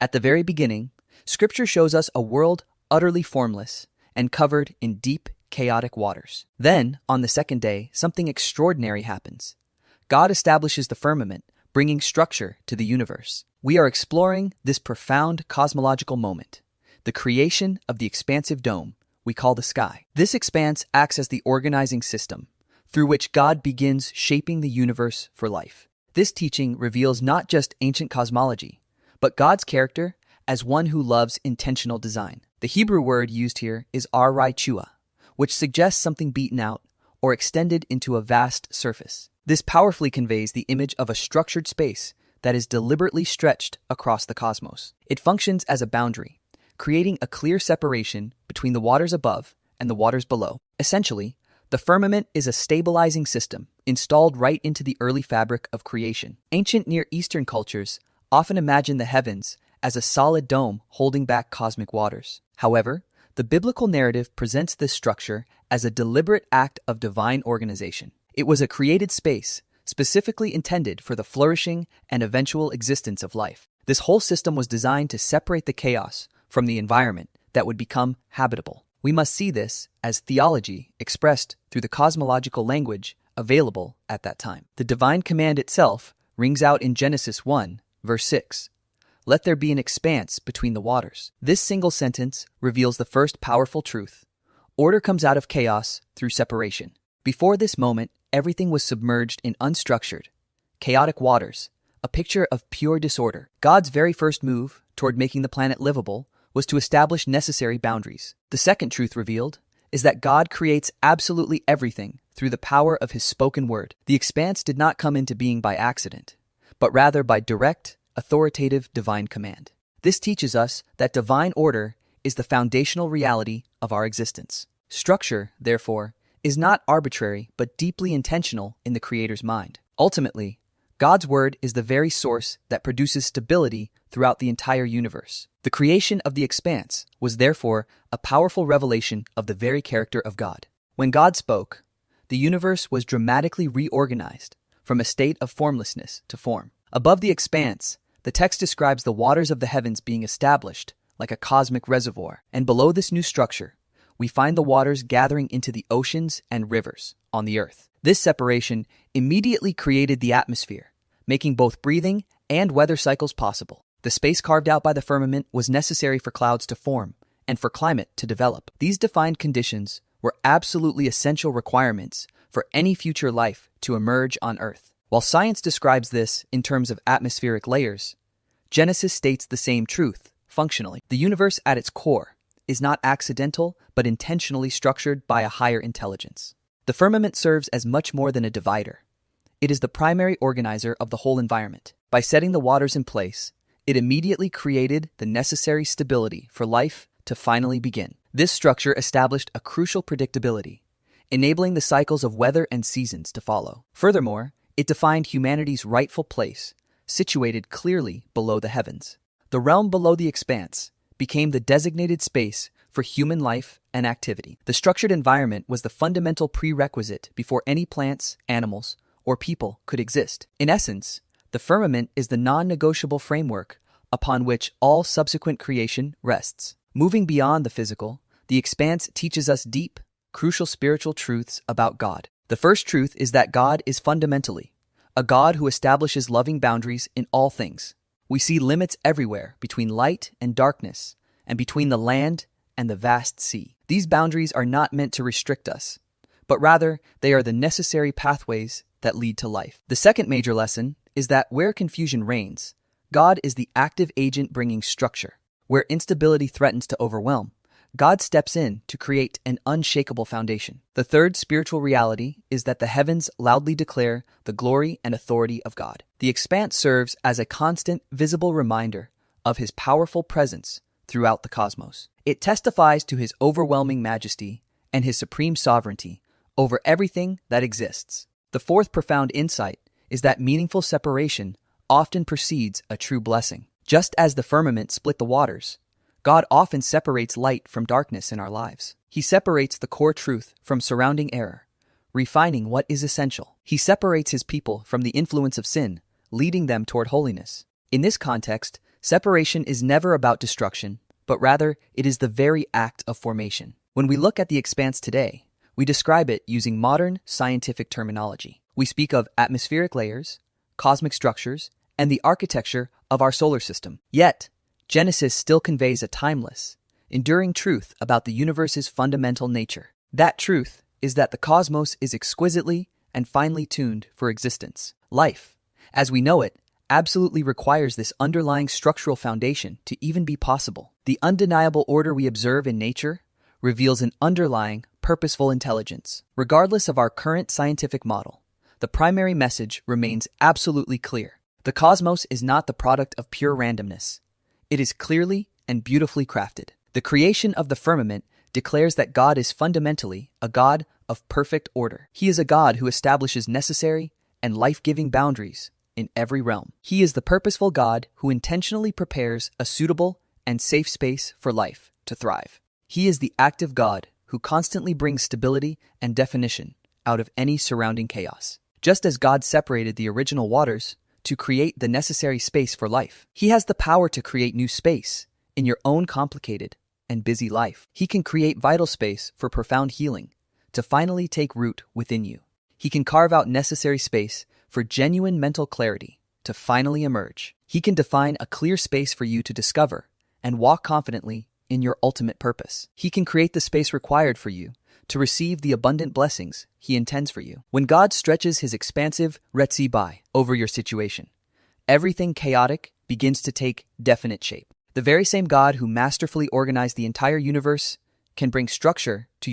At the very beginning, Scripture shows us a world utterly formless and covered in deep, chaotic waters. Then, on the second day, something extraordinary happens. God establishes the firmament, bringing structure to the universe. We are exploring this profound cosmological moment, the creation of the expansive dome we call the sky. This expanse acts as the organizing system through which God begins shaping the universe for life. This teaching reveals not just ancient cosmology, but God's character as one who loves intentional design. The Hebrew word used here is ar-rai-chua, which suggests something beaten out or extended into a vast surface. This powerfully conveys the image of a structured space that is deliberately stretched across the cosmos. It functions as a boundary, creating a clear separation between the waters above and the waters below. Essentially, the firmament is a stabilizing system installed right into the early fabric of creation. Ancient Near Eastern cultures often imagine the heavens as a solid dome holding back cosmic waters. However, the biblical narrative presents this structure as a deliberate act of divine organization. It was a created space, specifically intended for the flourishing and eventual existence of life. This whole system was designed to separate the chaos from the environment that would become habitable. We must see this as theology expressed through the cosmological language available at that time. The divine command itself rings out in Genesis 1, verse 6. Let there be an expanse between the waters. This single sentence reveals the first powerful truth. Order comes out of chaos through separation. Before this moment, everything was submerged in unstructured, chaotic waters, a picture of pure disorder. God's very first move toward making the planet livable was to establish necessary boundaries. The second truth revealed is that God creates absolutely everything through the power of His spoken word. The expanse did not come into being by accident, but rather by direct, authoritative divine command. This teaches us that divine order is the foundational reality of our existence. Structure, therefore, is not arbitrary but deeply intentional in the Creator's mind. Ultimately, God's word is the very source that produces stability throughout the entire universe. The creation of the expanse was therefore a powerful revelation of the very character of God. When God spoke, the universe was dramatically reorganized from a state of formlessness to form. Above the expanse, the text describes the waters of the heavens being established like a cosmic reservoir, and below this new structure, we find the waters gathering into the oceans and rivers on the earth. This separation immediately created the atmosphere, making both breathing and weather cycles possible. The space carved out by the firmament was necessary for clouds to form and for climate to develop. These defined conditions were absolutely essential requirements for any future life to emerge on Earth. While science describes this in terms of atmospheric layers, Genesis states the same truth, functionally. The universe at its core is not accidental but intentionally structured by a higher intelligence. The firmament serves as much more than a divider. It is the primary organizer of the whole environment. By setting the waters in place, it immediately created the necessary stability for life to finally begin. This structure established a crucial predictability, enabling the cycles of weather and seasons to follow. Furthermore, it defined humanity's rightful place, situated clearly below the heavens. The realm below the expanse became the designated space for human life and activity. The structured environment was the fundamental prerequisite before any plants, animals, or people could exist. In essence, the firmament is the non-negotiable framework upon which all subsequent creation rests. Moving beyond the physical, the expanse teaches us deep, crucial spiritual truths about God. The first truth is that God is fundamentally a God who establishes loving boundaries in all things. We see limits everywhere between light and darkness, and between the land and the vast sea. These boundaries are not meant to restrict us, but rather they are the necessary pathways that lead to life. The second major lesson is that where confusion reigns, God is the active agent bringing structure. Where instability threatens to overwhelm, God steps in to create an unshakable foundation. The third spiritual reality is that the heavens loudly declare the glory and authority of God. The expanse serves as a constant, visible reminder of His powerful presence throughout the cosmos. It testifies to His overwhelming majesty and His supreme sovereignty over everything that exists. The fourth profound insight is that meaningful separation often precedes a true blessing. Just as the firmament split the waters, God often separates light from darkness in our lives. He separates the core truth from surrounding error, refining what is essential. He separates His people from the influence of sin, leading them toward holiness. In this context, separation is never about destruction, but rather it is the very act of formation. When we look at the expanse today, we describe it using modern scientific terminology. We speak of atmospheric layers, cosmic structures, and the architecture of our solar system. Yet, Genesis still conveys a timeless, enduring truth about the universe's fundamental nature. That truth is that the cosmos is exquisitely and finely tuned for existence. Life, as we know it, absolutely requires this underlying structural foundation to even be possible. The undeniable order we observe in nature reveals an underlying, purposeful intelligence. Regardless of our current scientific model, the primary message remains absolutely clear. The cosmos is not the product of pure randomness. It is clearly and beautifully crafted. The creation of the firmament declares that God is fundamentally a God of perfect order. He is a God who establishes necessary and life-giving boundaries in every realm. He is the purposeful God who intentionally prepares a suitable and safe space for life to thrive. He is the active God who constantly brings stability and definition out of any surrounding chaos. Just as God separated the original waters to create the necessary space for life, He has the power to create new space in your own complicated and busy life. He can create vital space for profound healing to finally take root within you. He can carve out necessary space for genuine mental clarity to finally emerge. He can define a clear space for you to discover and walk confidently in your ultimate purpose. He can create the space required for you to receive the abundant blessings He intends for you. When God stretches His expansive Retsi over your situation, everything chaotic begins to take definite shape. The very same God who masterfully organized the entire universe can bring structure to your